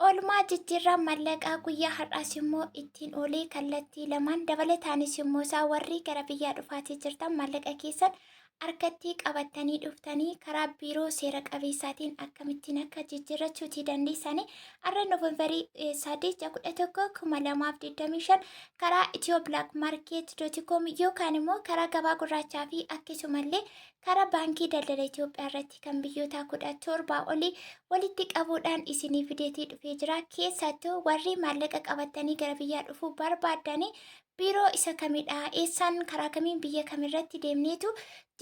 Oolmaa jijjirraa mallaqaa guyyaa har'aas immoo ittiin olee kallattii lamaan dabalataanis immoo isaa warri gara biyyaa dhufaatii jirtan mallaqa keessan harkatti qabatanii dhuftanii karaa biiroo seera qabeessaatiin akkamittiin akka jijjiirrachuutii dandeessanii har'a Noovembarii 3/11/2025 karaa Itiyoo Bilaak Maarkeet.com yookaan immoo karaa gabaa gurraachaa fi akkasumallee karaa baankii daldala Itoophiyaa irratti kan biyyoota 17 olii walitti qabuudhaan isinii fideetii dhufee jira. Keessattuu warri maallaqa qabatanii gara biyyaa dhufuu barbaadanii biiroo isa kamidha eessaan karaa kamiin biyya kamirratti deemneetu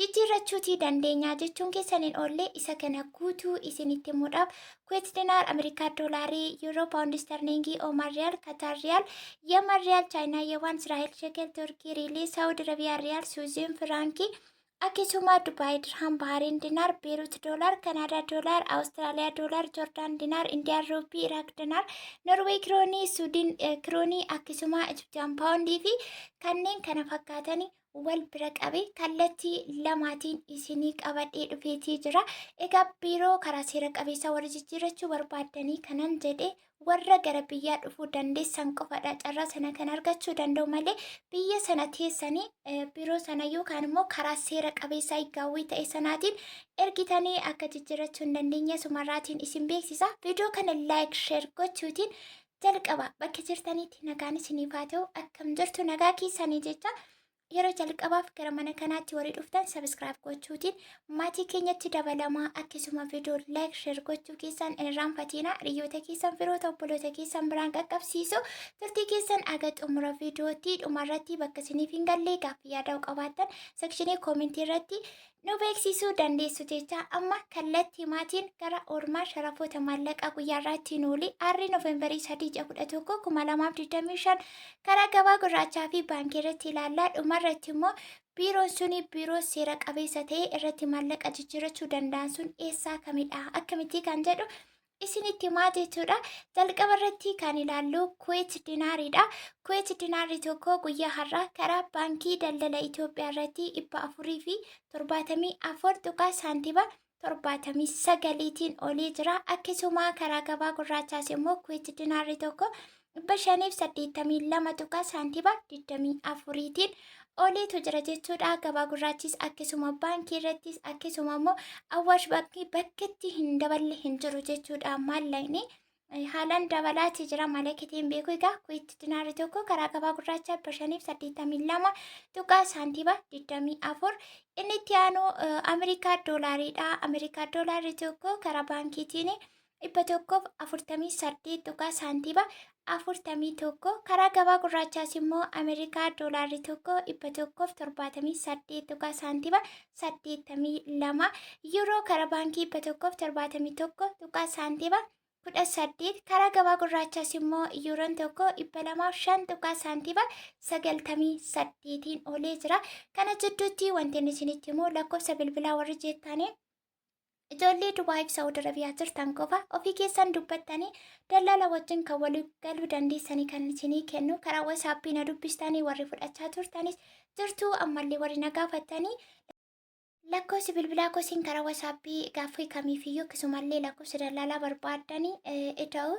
jijjiirrachuutii dandeenya jechuun keessaniin oollee isa kana guutuu isinitti himuudhaaf kuweet dinaar Ameerikaa doolaarii yuuroo paawundi sterlingii Oman riyaal Katar riyaal Yemen riyaal Chaayinaa Yeewaan Israa'el shekel Turkii riilii Saawud Arabiyaa riyaal Suuzin firankii akkasuma Dubaay dirham Bahariin dinaar Beerut doolaar Kanaadaa doolaar Awustiraaliyaa doolaar Joordaan dinaar Indiyaan ruupii Iraak dinaar Norweey kiroonii Suudiin kiroonii akkasuma Ijiptiyaan paawundii fi kanneen kana fakkaatanii wal bira qabee kallattii lamaatiin isinii qabadhee dhufeetii jira. Egaa biiroo karaa seera qabeessa warra jijjiirrachuu barbaadanii kanan jedhee warra gara biyyaa dhufuu dandeessan qofadha carraa sana kan argachuu danda'u malee biyya sana teessanii biiroo sana yookaan immoo karaa seera qabeessaa higaawwii ta'e sanaatiin ergitanii akka jijjiirrachuu hin dandeenye sumarraatiin isin beeksisa. Viidiyoo kana laayik sheer gochuutiin jalqaba bakka jirtanitti nagaan isiniif haa ta'u akkam jirtu nagaa keessanii jecha. Yeroo jalqabaaf gara mana kanaatti warri dhuftan sabiskiraayib gochuutiin maatii keenyatti dabalamaa akkasuma viidiyoo laayik sheer gochuu keessan irraanfatina hiriyoota keessan firoota obboloota keessan biraan qaqqabsiisu turtii keessan aga xumura viidiyootti dhumarratti bakka isiniif hin gallee gaaffii yaada qabaattan sekshinii koomentii irratti nu beeksisuu dandeessu jecha amma kallattii maatiin gara oolmaa sharafoota maallaqaa guyyaarraatti nuuli arri Noovembarii 3/11/2025 karaa gabaa gurraachaa fi baankii irratti ilaallaa dhumarratti immoo biiroon suni biiroo seera qabeessa ta'e irratti maallaqa jijjiirrachuu danda'an sun eessaa kamidha akkamitti kan jedhu isinitti himaa jechuudha. Jalqaba irratti kan ilaallu kuweet dinaaridha. Kuweet dinaarri tokko guyyaa har'aa karaa baankii daldala Itoophiyaa irratti 474 tuqaa saantiba 79tiin olii jira. Akkasuma karaa gabaa gurraachaas immoo kuweet dinaarri tokko 582 tuqaa saantiba 24tiin oliitu jira jechuudha. Gabaa gurraachis akkasuma baankii irrattis akkasuma immoo awwaash baankii bakkatti hin daballe hin jiru jechuudha. Maallaqni haalaan dabalaati jira malakkeetiin beeku. Egaa kuweet dinaarri tokko karaa gabaa gurraachaa 582 tuqaa saantiba 24. Inni itti aanu Ameerikaa doolaariidha. Ameerikaa doolaarri tokko karaa baankiitiin 148 tuqaa saantiba 41 karaa gabaa gurraachaas immoo Ameerikaa doolaarri tokko 178 tuqaa saantiba 82 yuuroo karaa baankii 171 tuqaa saantiba 18 karaa gabaa gurraachaas immoo yuuroon tokko 205 tuqaa saantiba 98tiin olee jira. Kana jidduutti wanti isinitti immoo lakkoofsa bilbilaa warri jettanii ijoollee Dubaay fi Saawud Arabiyaa jirtan qofa ofii keessan dubbattanii daldala wajjin kan walii galuu dandeessanii kan isinii kennu karaa WhatsApp na dubbistanii warri fudhachaa turtanis jirtu ammallee warri na gaafattanii lakkoofsi bilbilaa kosiin karaa WhatsApp gaaffii kamiifiyyuu akkasumallee lakkoofsa daldalaa barbaadanii ida'u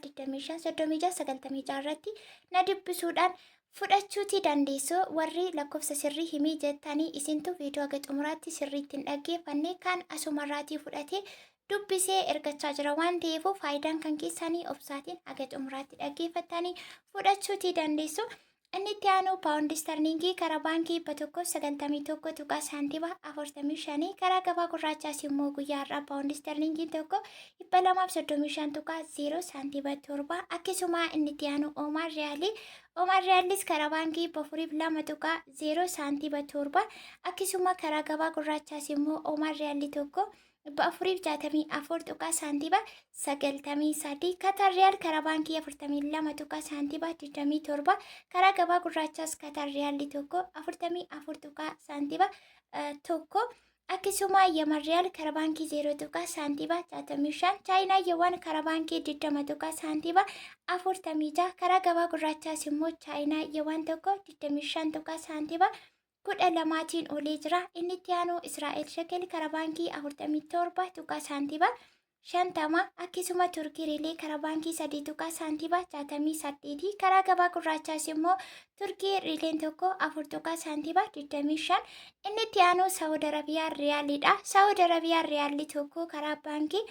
971692536 irratti na dubbisuudhaan fudhachuutii dandeessu. Warri lakkoofsa sirrii himii jettanii isintu viidiyoo aga xumuraatti sirriitti hin dhaggeeffanne kan asumarraatii fudhatee dubbisee ergachaa jira waan ta'eef faayidaan kan keessanii obsaatiin aga xumuraatti dhaggeeffattanii fudhachuutii dandeessu. Inni itti aanu paawundi sterlingii karaa baankii 191 tuqaa saantiba 45 karaa gabaa gurraachaas immoo guyyaa har'aa paawundi sterlingii tokko 235 tuqaa 0 saantiba 7 akkasuma inni itti aanu Oman riyaalii Oman riyaalis karaa baankii 402 tuqaa 0 saantiba 7 akkasuma karaa gabaa gurraachaas immoo Oman riyaalii tokko 464 tuqaa saantiba 93 Katar riyaal karaa baankii 42 tuqaa saantiba 27 karaa gabaa gurraachaas Katar riyaalli tokko 44 tuqaa saantiba 1 akkasuma Yemen riyaal karaa baankii 0 tuqaa saantiba 65 Chaayinaa Yeewaan karaa baankii 20 tuqaa saantiba 46 karaa gabaa gurraachaas immoo Chaayinaa Yeewaan tokko 25 tuqaa saantiba 12tiin olee jira. Inni itti aanu Israa'el shekel karaa baankii 47 tuqaa saantiba 50 akkasuma turkii riilee karaa baankii 3.68 karaa gabaa gurraachaas immoo turkii riileen tokko 4.25 inni itti aanu saawud arabiyaa riyaaliidha. saawud arabiyaa riyaalli tokko karaa baankii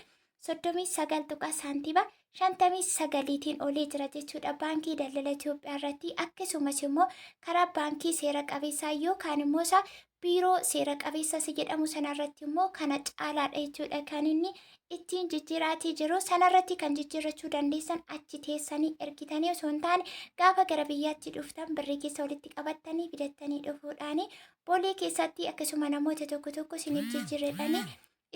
39.59tiin olee jira jechuudha baankii daldala Itoophiyaa irratti. akkasumas immoo karaa baankii seera qabeessaa yookaan immoo isaa biiroo seera qabeessa jedhamu sanarratti immoo kana caalaadha jechuudha kan inni ittiin jijjiiraatii jiru. sanarratti kan jijjiirrachuu dandeessan achi teessanii ergitanii osoo hin taane gaafa gara biyyaatti dhuftan birrii keessa walitti qabattanii fidattanii dhufuudhaani boolee keessatti akkasuma namoota tokko isiniif jijjiirredhanii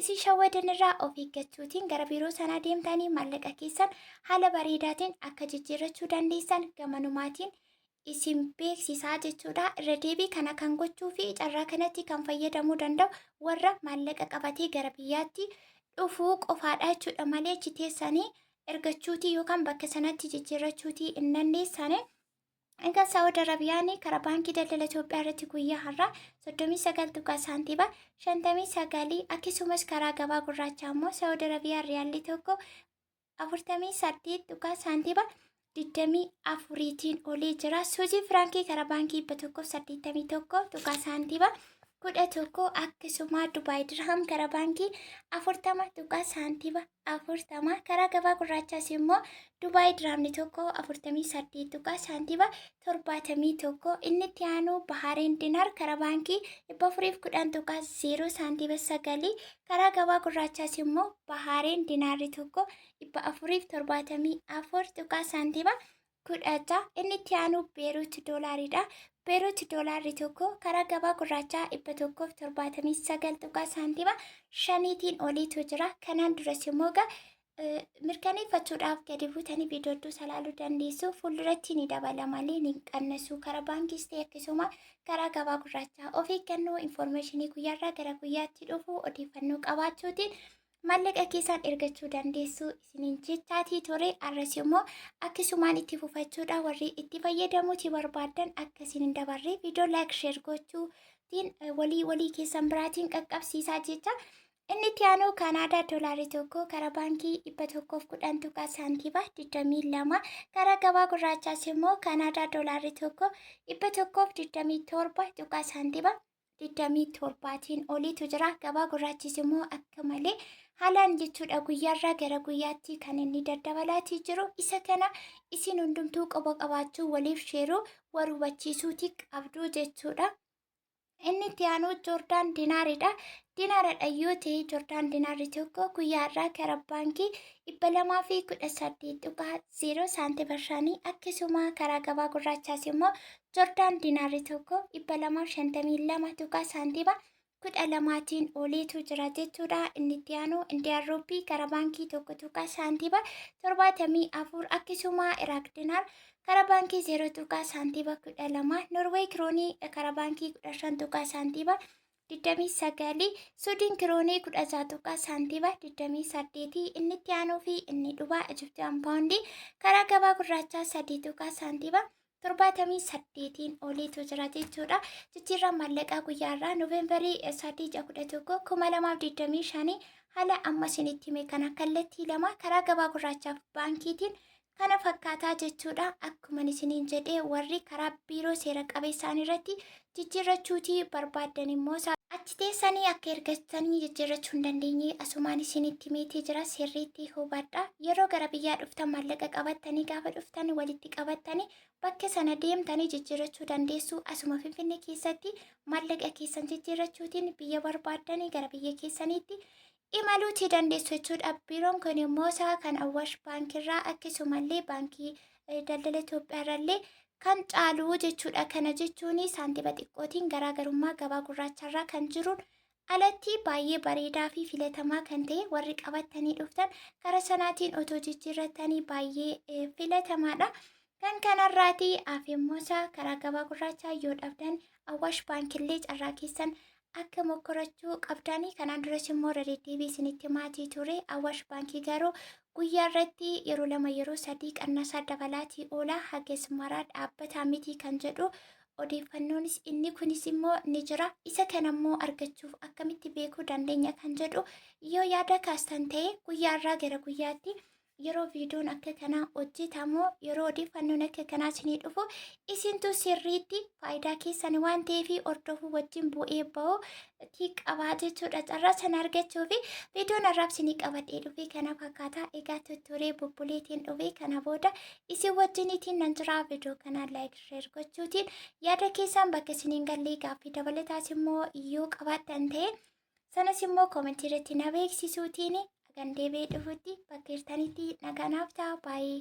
isin shawwadan irraa of eeggachuutiin gara biiroo sanaa deemtanii maallaqa keessan haala bareedaatiin akka jijjiirrachuu dandeessan gamanumaatiin isin beeksisaa jechuudha. irra deebii kana kan gochuu fi carraa kanatti kan fayyadamuu danda'u warra maallaqa qabatee gara biyyaatti dhufuu qofaadha jechuudha malee achi teessanii ergachuutii yookaan bakka sanatti jijjiirrachuutii hin dandeessane. Egaa saawud arabiyaan karaa baankii daldala Itoophiyaa irratti guyyaa har'aa 39.59 akkasumas karaa gabaa gurraachaa immoo saawud arabiyaa riyaalli tokko 48.24tiin olee jira. suuzii firaankii karaa baankii 181.11 akkasuma dubaay dirham karaa baankii 40.40 karaa gabaa gurraachaas immoo dubaay dirhamni tokko 48.71 inni itti aanu bahareen dinar karaa baankii 410.09 karaa gabaa gurraachaas immoo bahareen dinaarri tokko 474.10 inni itti aanu beeruut doolaariidha. beeruut doolaarri tokko karaa gabaa gurraachaa 179.5tiin oliitu jira. kanaan duras immoo mirkaneeffachuudhaaf gadi buutanii viidiyoo salaaluu dandeessu. fuulduratti ni dabala malee ni qannasu. karaa baankiis ta'e akkasuma karaa gabaa gurraachaa of eeggannoo infoormeeshinii guyyaarraa gara guyyaatti dhufu odeeffannoo qabaachuutiin maallaqa keessan ergachuu dandeessu isiniin jechaatii ture. arras immoo akkasumaan itti fufachuudha warri itti fayyadamuuti barbaadan akkasiin hin dabarre viidiyoo laayik sheer gochuutiin walii keessan biraatiin qaqqabsiisaa jecha. inni itti aanu kaanaadaa doolaarri tokko karaa baankii 110.22 karaa gabaa gurraachaas immoo kaanaadaa doolaarri tokko 127.27tiin oliitu jira. gabaa gurraachis immoo akka malee haalaan jechuudha guyyaarraa gara guyyaatti kan inni daddabalaatii jiru. isa kana isin hundumtuu qoba qabaachuu waliif sheeruu wal hubachiisuuti qabdu jechuudha. inni itti aanu joordaan dinaaridha. dinaaradha yoo ta'e joordaan dinaarri tokko guyyaarraa karaa baankii 218.0 akkasuma karaa gabaa gurraachaas immoo joordaan dinaarri tokko 252.12tiin oliitu jira jechuudha. inni itti aanu indiyaan ruupii karaa baankii 1.74 akkasuma iraaq dinaar karaa baankii 0.12 norweey kiroonii karaa baankii 15.29 suudiin kiroonii 16.28 inni itti aanuu fi inni dhubaa ijiptiyaan paawundii karaa gabaa gurraachaa 3.78tiin oliitu jira jechuudha. jijjiirraan maallaqaa guyyaarraa noovembarii 3/11/2025 haala amma isinitti hime kana kallattii lama karaa gabaa gurraachaaf baankiitiin kana fakkaataa jechuudha. akkuma isiniin jedhee warri karaa biiroo seera qabeessaan irratti jijjiirrachuutii barbaadan immoo achi teessanii akka ergatanii jijjiirrachuu hin dandeenye asumaan isinitti himeetii jira. sirriitti hubadha. yeroo gara biyyaa dhuftan maallaqa qabattanii gaafa dhuftan walitti qabattanii bakka sana deemtanii jijjiirrachuu dandeessu. asuma finfinnee keessatti maallaqa keessan jijjiirrachuutiin biyya barbaadanii gara biyya keessaniitti imaluutii dandeessu jechuudha. biiroon kun immoo isaa kan awwaash baankirraa akkasumallee baankii daldala Itoophiyaarrallee kan caaluu jechuudha. kana jechuun saantiba xiqqootiin garaagarummaa gabaa gurraacharraa kan jiruun alatti baay'ee bareedaa fi filatamaa kan ta'e warri qabatanii dhuftan karaa sanaatiin otoo jijjiirratanii baay'ee filatamaadha. kan kanarraati afimmoo isaa karaa gabaa gurraachaa yoo dhabdan awwaash baankillee carraa keessan akka mokkorachuu qabdanii. kanaan duras immoo deddeebii isinitti maatii ture. awwaash baankii garuu guyyaa irratti yeroo 2 yeroo 3 qannasaa dabalaatii oolaa hagas maraa dhaabbataa miti kan jedhu odeeffannoonis inni kunis immoo ni jira. Isa kanammoo argachuuf akkamitti beekuu dandeenya kan jedhu yoo yaada kaastan ta'e guyyaarraa gara guyyaatti yeroo viidiyoon akka kanaa hojjetamu yeroo odeeffannoon akka kanaa isinii dhufu isintu sirriitti faayidaa keessan waan ta'eef hordofuu wajjin bu'ee ba'uu qabaa jechuudha. Carraa sana argachuu fi viidiyoon har'aaf isinii qabadhee dhufe kana fakkaataa. Egaa tutturee bubbuleetiin dhufe kana booda isin wajjiniitiin nan jira. Viidiyoo kanaan laayik sheer gochuutiin yaada keessan bakka isiniin gallee gaaffii dabalataas immoo yoo qabaattan ta'e sanas immoo koomentii irratti na beeksisuutiin gandee bee dhufutti bakka jirtanitti naganaaf ta'a baay'ee.